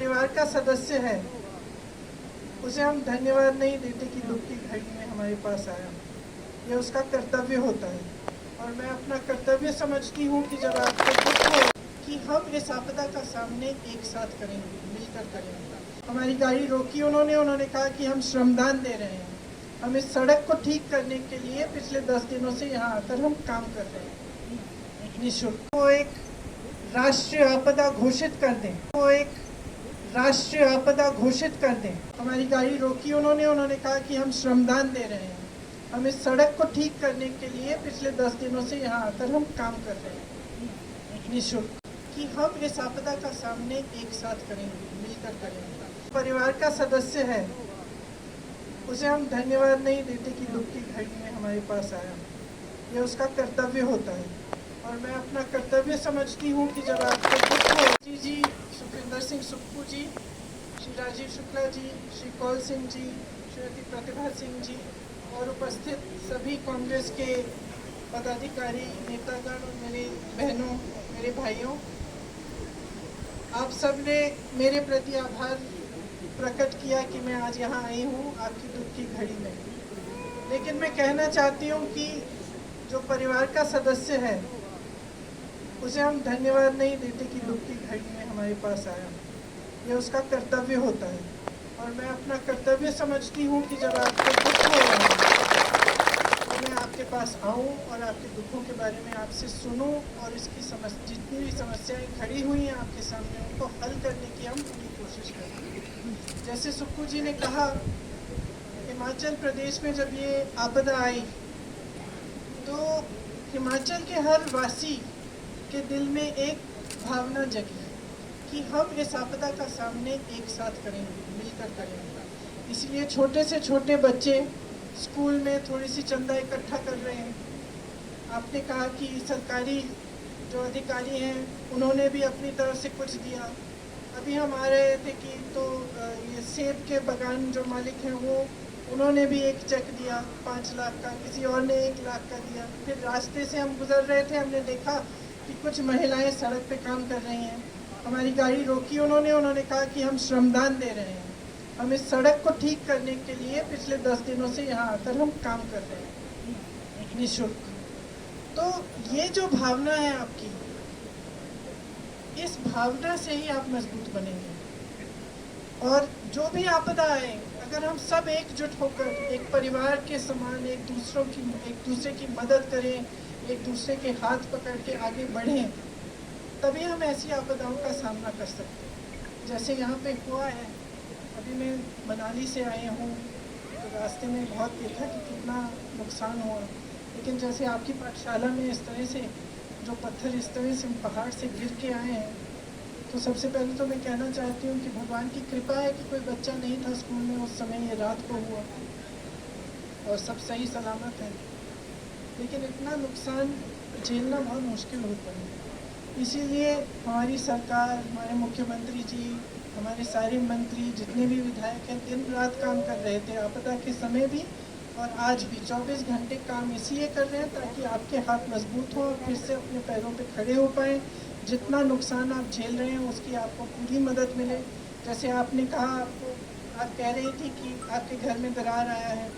परिवार का सदस्य है उसे हम धन्यवाद नहीं देते कि दुख की घड़ी में हमारे पास आया। यह उसका कर्तव्य होता है और मैं अपना कर्तव्य समझती हूँ कि जब आपको दुख हो कि हम इस आपदा का सामने एक साथ करेंगे, मिलकर करेंगे। हमारी गाड़ी रोकी उन्होंने कहा कि हम श्रमदान दे रहे हैं, हम इस सड़क को ठीक करने के लिए पिछले 10 दिनों से यहाँ आकर हम काम कर रहे हैं निःशुल्क। वो एक राष्ट्रीय आपदा घोषित कर दें, वो एक राष्ट्रीय आपदा घोषित कर दें। हमारी गाड़ी रोकी उन्होंने कहा कि हम श्रमदान दे रहे हैं, हम इस सड़क को ठीक करने के लिए पिछले 10 दिनों से यहाँ आकर हम काम कर रहे हैं निःशुल्क, कि हम इस आपदा का सामने एक साथ करेंगे, मिलकर करेंगे। परिवार का सदस्य है उसे हम धन्यवाद नहीं देते कि दुख की घड़ी में हमारे पास आया। यह उसका कर्तव्य होता है और मैं अपना कर्तव्य समझती हूँ कि जब आपको दुख हो। जी, सुखविंदर सिंह सुक्खू जी, श्री राजीव शुक्ला जी, श्री कौल सिंह जी, श्रीमती प्रतिभा सिंह जी और उपस्थित सभी कांग्रेस के पदाधिकारी, नेतागण और मेरे बहनों, मेरे भाइयों, आप सब ने मेरे प्रति आभार प्रकट किया कि मैं आज यहाँ आई हूँ आपकी दुख की घड़ी में। लेकिन मैं कहना चाहती हूँ कि जो परिवार का सदस्य है उसे हम धन्यवाद नहीं देते कि दुख की घड़ी में हमारे पास आया। यह उसका कर्तव्य होता है और मैं अपना कर्तव्य समझती हूँ कि जब आपको दुख हो तो मैं आपके पास आऊँ और आपके दुखों के बारे में आपसे सुनूँ और इसकी जितनी भी समस्याएं खड़ी हुई हैं आपके सामने उनको हल करने की हम पूरी कोशिश करें। जैसे सुक्खू जी ने कहा, हिमाचल प्रदेश में जब ये आपदा आई तो हिमाचल के हर वासी के दिल में एक भावना जगी कि हम इस आपदा का सामने एक साथ करेंगे, मिलकर करेंगे। इसलिए छोटे से छोटे बच्चे स्कूल में थोड़ी सी चंदा इकट्ठा कर रहे हैं। आपने कहा कि सरकारी जो अधिकारी हैं उन्होंने भी अपनी तरफ से कुछ दिया। अभी हम आ रहे थे कि तो ये सेब के बागान जो मालिक हैं उन्होंने भी एक चेक दिया 5 लाख का, किसी और ने 1 लाख का दिया। फिर रास्ते से हम गुजर रहे थे, हमने देखा कि कुछ महिलाएं सड़क पे काम कर रही हैं। हमारी गाड़ी रोकी उन्होंने कहा कि हम श्रमदान दे रहे हैं, हम इस सड़क को ठीक करने के लिए पिछले 10 दिनों से यहाँ आकर हम काम कर रहे हैं निःशुल्क। तो ये जो भावना है आपकी, इस भावना से ही आप मजबूत बनेंगे। और जो भी आपदा आए, अगर हम सब एकजुट होकर एक परिवार के समान एक दूसरे की मदद करें, एक दूसरे के हाथ पकड़ के आगे बढ़ें, तभी हम ऐसी आपदाओं का सामना कर सकते हैं। जैसे यहाँ पे हुआ है, अभी मैं मनाली से आए हूँ तो रास्ते में बहुत देखा कि कितना नुकसान हुआ। लेकिन जैसे आपकी पाठशाला में इस तरह से जो पत्थर इस तरह से पहाड़ से गिर के आए हैं, तो सबसे पहले तो मैं कहना चाहती हूँ कि भगवान की कृपा है कि कोई बच्चा नहीं था स्कूल में उस समय, ये रात को हुआ और सब सही सलामत है। लेकिन इतना नुकसान झेलना बहुत मुश्किल होता है। इसीलिए हमारी सरकार, हमारे मुख्यमंत्री जी, हमारे सारे मंत्री, जितने भी विधायक हैं, दिन रात काम कर रहे थे, आपदा के समय भी और आज भी 24 घंटे काम इसलिए कर रहे हैं ताकि आपके हाथ मजबूत हों और फिर से अपने पैरों पे खड़े हो पाएँ। जितना नुकसान आप झेल रहे हैं उसकी आपको पूरी मदद मिले। जैसे आपने कहा, आप कह रही थी कि आपके घर में दरार आया है,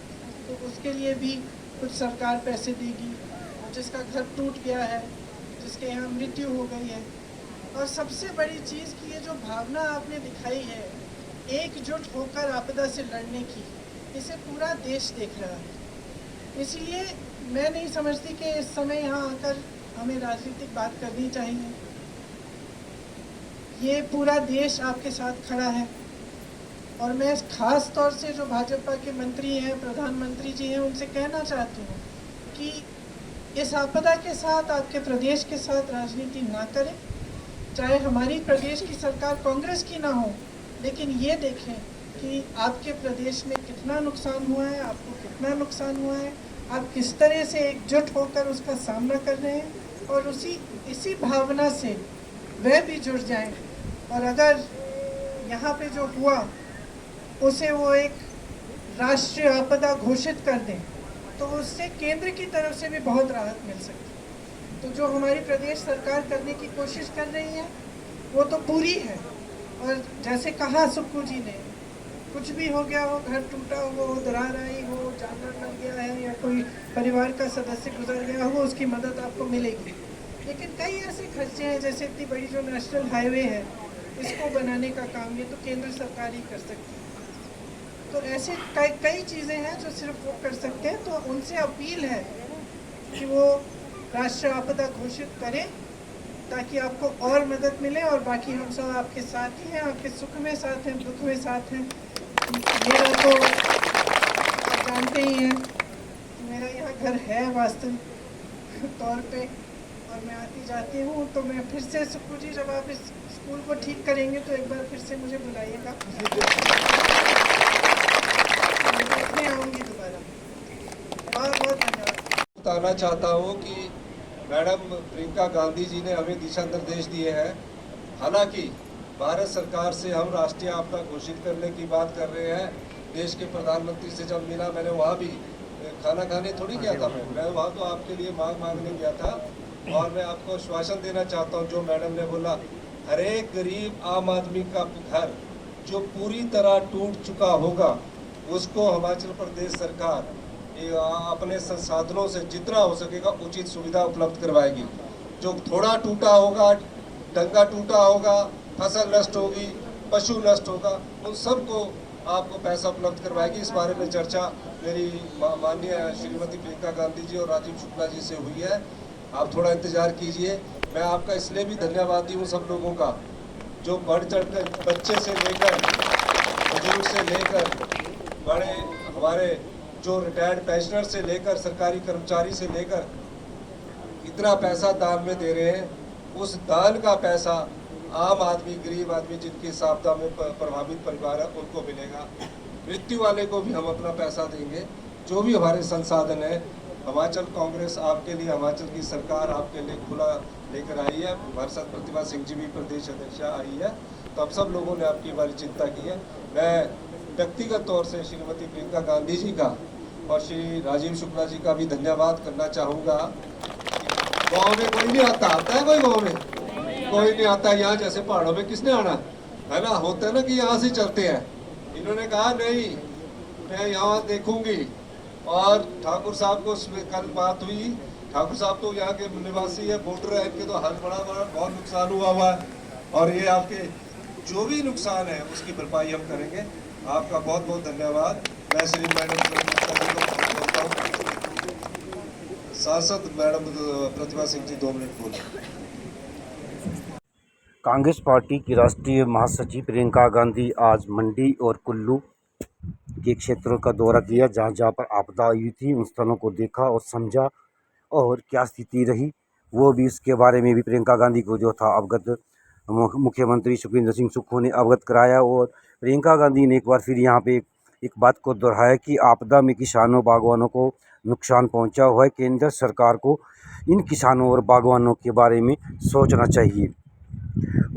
तो उसके लिए भी कुछ सरकार पैसे देगी। जिसका घर टूट गया है, जिसके यहाँ मृत्यु हो गई है, और सबसे बड़ी चीज़ की ये जो भावना आपने दिखाई है एकजुट होकर आपदा से लड़ने की, इसे पूरा देश देख रहा है। इसलिए मैं नहीं समझती कि इस समय यहाँ आकर हमें राजनीतिक बात करनी चाहिए। ये पूरा देश आपके साथ खड़ा है और मैं खास तौर से जो भाजपा के मंत्री हैं, प्रधानमंत्री जी हैं, उनसे कहना चाहती हूँ कि इस आपदा के साथ, आपके प्रदेश के साथ राजनीति ना करें। चाहे हमारी प्रदेश की सरकार कांग्रेस की ना हो, लेकिन ये देखें कि आपके प्रदेश में कितना नुकसान हुआ है, आपको कितना नुकसान हुआ है, आप किस तरह से एकजुट होकर उसका सामना कर रहे हैं, और इसी भावना से वह भी जुड़ जाएं। और अगर यहाँ पे जो हुआ उसे वो एक राष्ट्रीय आपदा घोषित कर दें, तो उससे केंद्र की तरफ से भी बहुत राहत मिल सकती है। तो जो हमारी प्रदेश सरकार करने की कोशिश कर रही है वो तो पूरी है, और जैसे कहा सुक्खू जी ने, कुछ भी हो गया हो, घर टूटा हो, दरार आई हो, जानवर मर गया है या कोई परिवार का सदस्य गुजर गया हो, उसकी मदद आपको मिलेगी। लेकिन कई ऐसे खर्चे हैं, जैसे इतनी बड़ी जो नेशनल हाईवे है, इसको बनाने का काम ये तो केंद्र सरकार ही कर सकती है। तो ऐसे कई कई चीज़ें हैं जो सिर्फ वो कर सकते हैं। तो उनसे अपील है कि वो राष्ट्रीय आपदा घोषित करें, ताकि आपको और मदद मिले। और बाकी हम सब आपके साथ ही हैं, आपके सुख में साथ हैं, दुख में साथ हैं। मेरा तो आप जानते ही हैं कि मेरा यहाँ घर है वास्तविक तौर पे, और मैं आती जाती हूँ। तो मैं फिर से सुक्खू जी, जब आप इस स्कूल को ठीक करेंगे तो एक बार फिर से मुझे बुलाइएगा, मैं देखने आऊँगी दोबारा। बहुत बहुत धन्यवाद। बताना चाहता हूँ कि मैडम प्रियंका गांधी जी ने हमें दिशा निर्देश दिए हैं। हालांकि भारत सरकार से हम राष्ट्रीय आपदा घोषित करने की बात कर रहे हैं। देश के प्रधानमंत्री से जब मिला, मैंने वहाँ भी खाना खाने थोड़ी गया था, मैं वहाँ तो आपके लिए मांग मांगने गया था। और मैं आपको आश्वासन देना चाहता हूँ, जो मैडम ने बोला, हर एक गरीब आम आदमी का घर जो पूरी तरह टूट चुका होगा, उसको हिमाचल प्रदेश सरकार अपने संसाधनों से जितना हो सकेगा उचित सुविधा उपलब्ध करवाएगी। जो थोड़ा टूटा होगा, डंगा टूटा होगा, फसल नष्ट होगी, पशु नष्ट होगा, उन सबको आपको पैसा उपलब्ध करवाएगी। इस बारे में चर्चा मेरी माननीय श्रीमती प्रियंका गांधी जी और राजीव शुक्ला जी से हुई है। आप थोड़ा इंतजार कीजिए। मैं आपका इसलिए भी धन्यवादी हूँ सब लोगों का, जो बढ़ चढ़ कर बच्चे से लेकर बुजुर्ग से लेकर बड़े हमारे जो रिटायर्ड पेंशनर से लेकर सरकारी कर्मचारी से लेकर इतना पैसा दान में दे रहे हैं। उस दान का पैसा आम आदमी, गरीब आदमी जिनकी आपदा में प्रभावित परिवार है उनको मिलेगा। मृत्यु वाले को भी हम अपना पैसा देंगे। जो भी हमारे संसाधन है, हिमाचल कांग्रेस आपके लिए, हिमाचल की सरकार आपके लिए खुला लेकर आई है। हमारे साथ प्रतिभा सिंह जी भी प्रदेश अध्यक्ष आई है। तो अब सब लोगों ने आपकी बारी चिंता की है। मैं व्यक्तिगत तौर से श्रीमती प्रियंका गांधी जी का और श्री राजीव शुक्ला जी का भी धन्यवाद करना चाहूँगा। गांव में कोई नहीं आता है, कोई गांव में कोई नहीं आता। यहाँ जैसे पहाड़ों में किसने आना है ना, होता है ना कि यहाँ से चलते हैं। इन्होंने कहा नहीं, मैं यहाँ देखूंगी। और ठाकुर साहब को कल बात हुई, ठाकुर साहब तो यहाँ के निवासी है, वोटर है, इनके तो हर बड़ा बहुत नुकसान हुआ है। और ये आपके जो भी नुकसान है उसकी भरपाई हम करेंगे। आपका बहुत बहुत धन्यवाद। मैं श्री मैडम बोलता हूँ, सांसद मैडम प्रतिभा सिंह जी 2 मिनट बोलें। कांग्रेस पार्टी की राष्ट्रीय महासचिव प्रियंका गांधी आज मंडी और कुल्लू के क्षेत्रों का दौरा किया, जहां जहां पर आपदा आई थी उन स्थलों को देखा और समझा, और क्या स्थिति रही वो भी, इसके बारे में भी प्रियंका गांधी को जो था अवगत मुख्यमंत्री सुखविंदर सिंह सुक्खू ने अवगत कराया। और प्रियंका गांधी ने एक बार फिर यहाँ पे एक बात को दोहराया कि आपदा में किसानों बागवानों को नुकसान पहुंचा हुआ है। केंद्र सरकार को इन किसानों और बागवानों के बारे में सोचना चाहिए।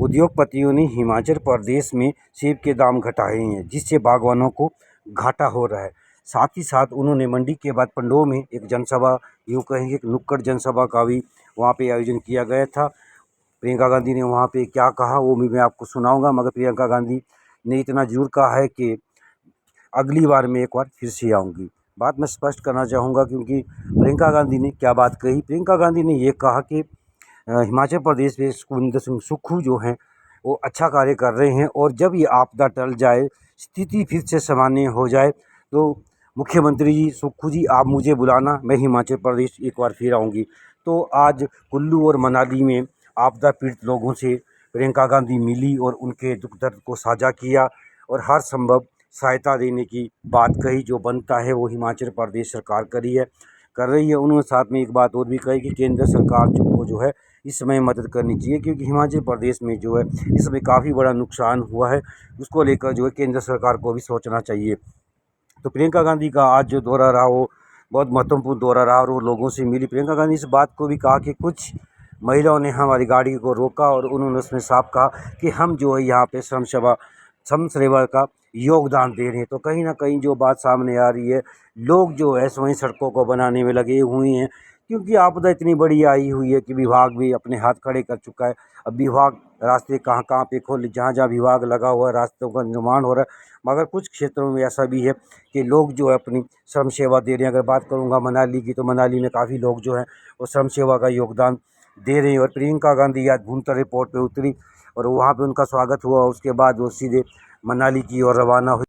उद्योगपतियों ने हिमाचल प्रदेश में सेब के दाम घटाए हैं, जिससे बागवानों को घाटा हो रहा है। साथ ही साथ उन्होंने मंडी के बाद पंडोह में एक जनसभा, यूँ कहेंगे एक नुक्कड़ जनसभा का भी वहाँ पे आयोजन किया गया था। प्रियंका गांधी ने वहाँ पे क्या कहा वो भी मैं आपको सुनाऊंगा, मगर प्रियंका गांधी ने इतना जरूर कहा है कि अगली बार मैं एक बार फिर से आऊँगी। बात मैं स्पष्ट करना चाहूँगा, क्योंकि प्रियंका गांधी ने क्या बात कही। प्रियंका गांधी ने ये कहा कि हिमाचल प्रदेश में सुखविंदर सिंह सुक्खू जो हैं वो अच्छा कार्य कर रहे हैं, और जब ये आपदा टल जाए, स्थिति फिर से सामान्य हो जाए, तो मुख्यमंत्री जी सुक्खू जी आप मुझे बुलाना, मैं हिमाचल प्रदेश एक बार फिर आऊँगी। तो आज कुल्लू और मनाली में आपदा पीड़ित लोगों से प्रियंका गांधी मिली और उनके दुख दर्द को साझा किया और हर संभव सहायता देने की बात कही। जो बनता है वो हिमाचल प्रदेश सरकार कर रही है। उन्होंने साथ में एक बात और भी कही कि केंद्र सरकार को जो है इस समय मदद करनी चाहिए, क्योंकि हिमाचल प्रदेश में जो है इस समय काफ़ी बड़ा नुकसान हुआ है। उसको लेकर जो है केंद्र सरकार को भी सोचना चाहिए। तो प्रियंका गांधी का आज जो दौरा रहा वो बहुत महत्वपूर्ण दौरा रहा, और वो लोगों से मिली। प्रियंका गांधी इस बात को भी कहा कि कुछ महिलाओं ने हमारी गाड़ी को रोका और उन्होंने उसमें साफ कहा कि हम जो है यहाँ पे श्रम सेवा का योगदान दे रहे हैं। तो कहीं ना कहीं जो बात सामने आ रही है, लोग जो है स्वयं सड़कों को बनाने में लगे हुए हैं, क्योंकि आपदा इतनी बड़ी आई हुई है कि विभाग भी अपने हाथ खड़े कर चुका है। अब विभाग रास्ते कहाँ कहाँ पे खोल, जहाँ जहाँ विभाग लगा हुआ है रास्तों का निर्माण हो रहा है, मगर कुछ क्षेत्रों में ऐसा भी है कि लोग जो है अपनी श्रम सेवा दे रहे हैं। अगर बात करूँगा मनाली की, तो मनाली में काफ़ी लोग जो हैं वो श्रम सेवा का योगदान दे रहे हैं। और प्रियंका गांधी आज भूंतर एयरपोर्ट पे उतरी और वहाँ पे उनका स्वागत हुआ। उसके बाद वो सीधे मनाली की ओर रवाना हुई।